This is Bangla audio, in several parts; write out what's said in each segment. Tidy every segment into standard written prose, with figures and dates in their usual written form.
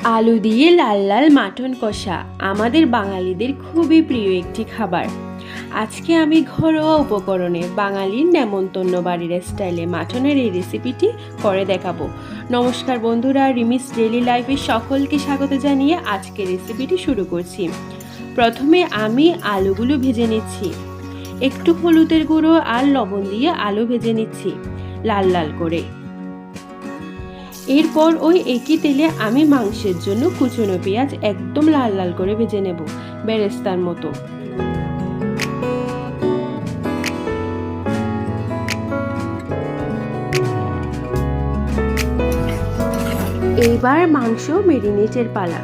আলু দিয়ে লাল লাল মাটন কষা আমাদের বাঙালিদের খুবই প্রিয় একটি খাবার। আজকে আমি ঘরোয়া উপকরণে বাঙালির নেমন্তন্ন বাড়ির স্টাইলে মাটনের এই রেসিপিটি করে দেখাবো। নমস্কার বন্ধুরা, রিমিস ডেইলি লাইফে সকলকে স্বাগত জানিয়ে আজকে রেসিপিটি শুরু করছি। প্রথমে আমি আলুগুলো ভেজে নিচ্ছি। একটু হলুদের গুঁড়ো আর লবণ দিয়ে আলু ভেজে নিচ্ছি লাল লাল করে। এরপর ওই একই তেলে আমি মাংসের জন্য কুচনো পেঁয়াজ একদম লাল লাল করে ভেজে নেব, বেরেস্তার মতো। এইবার মাংস মেরিনেটের পালা।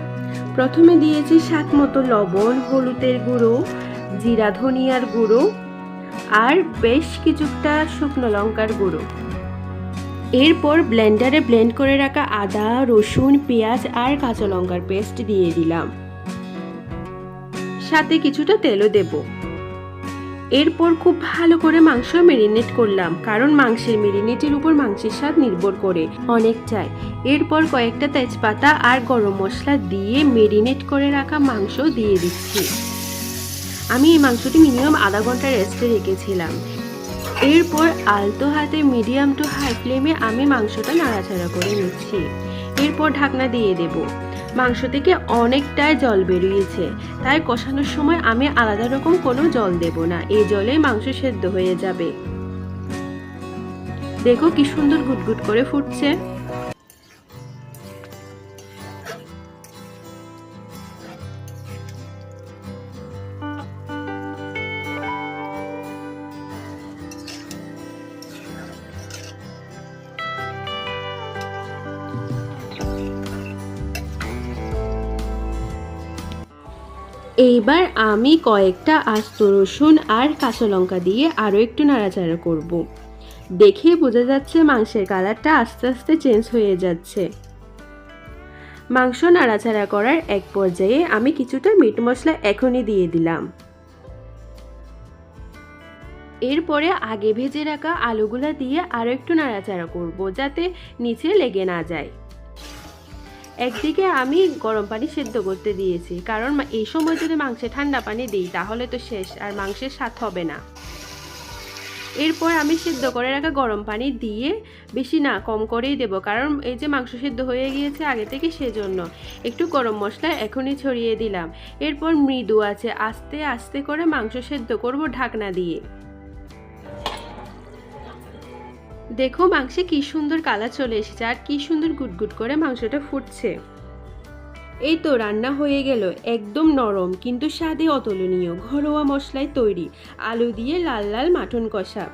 প্রথমে দিয়েছি স্বাদ মতো লবণ, হলুদের গুঁড়ো, জিরা ধনিয়ার গুঁড়ো আর বেশ কিছুটা শুকনো লঙ্কার গুঁড়ো। এরপর ব্লেন্ডারে ব্লেন্ড করে রাখা আদা, রসুন, পেঁয়াজ আর কাঁচা লঙ্কার পেস্ট দিয়ে দিলাম, সাথে কিছুটা তেলও দেব। এরপর খুব ভালো করে মাংস মেরিনেট করলাম, কারণ মাংসের মেরিনেটের উপর মাংসের স্বাদ নির্ভর করে অনেকটাই। এরপর কয়েকটা তেজপাতা আর গরম মশলা দিয়ে মেরিনেট করে রাখা মাংস দিয়ে দিচ্ছি। আমি এই মাংসটি মিনিমাম আধা ঘন্টা রেস্টে রেখেছিলাম। এরপর আলতো হাতে মিডিয়াম টু হাই ফ্লেমে আমি মাংসটা নাড়াচাড়া করে নিচ্ছি। এরপর ঢাকনা দিয়ে দেব। মাংস থেকে অনেকটাই জল বেরিয়েছে, তাই কষানোর সময় আমি আলাদা রকম কোনো জল দেব না, এই জলে মাংস সেদ্ধ হয়ে যাবে। দেখো কি সুন্দর গুটগুট করে ফুটছে। এইবার আমি কয়েকটা আস্ত রসুন আর কাঁচা লঙ্কা দিয়ে আরও একটু নাড়াচাড়া করব। দেখে বোঝা যাচ্ছে মাংসের কালারটা আস্তে আস্তে চেঞ্জ হয়ে যাচ্ছে। মাংস নাড়াচাড়া করার এক পর্যায়ে আমি কিছুটা মিট মশলা এখনই দিয়ে দিলাম। এরপরে আগে ভেজে রাখা আলুগুলা দিয়ে আরও একটু নাড়াচাড়া করব, যাতে নিচে লেগে না যায়। একদিকে আমি গরম পানি সেদ্ধ করতে দিয়েছি, কারণ এই সময় যদি মাংসে ঠান্ডা পানি দিই তাহলে তো শেষ, আর মাংসের স্বাদ হবে না। এরপর আমি সেদ্ধ করে রাখা গরম পানি দিয়ে, বেশি না কম করেই দেব, কারণ এই যে মাংস সেদ্ধ হয়ে গিয়েছে আগে থেকে, সেজন্য একটু গরম মশলা এখনই ছড়িয়ে দিলাম। এরপর মৃদু আছে আস্তে আস্তে করে মাংস সেদ্ধ করব ঢাকনা দিয়ে। দেখো মাংসে কি সুন্দর কালার চলে এসেছে আর কি সুন্দর গুটগুট করে মাংসটা ফুটছে। এই তো রান্না হয়ে গেল, একদম নরম কিন্তু স্বাদে অতুলনীয় ঘরোয়া মশলায় তৈরি আলু দিয়ে লাল লাল মাটন কষা।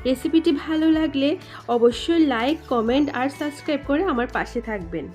রেসিপিটি ভালো লাগলে অবশ্যই লাইক, কমেন্ট আর সাবস্ক্রাইব করে আমার পাশে থাকবেন।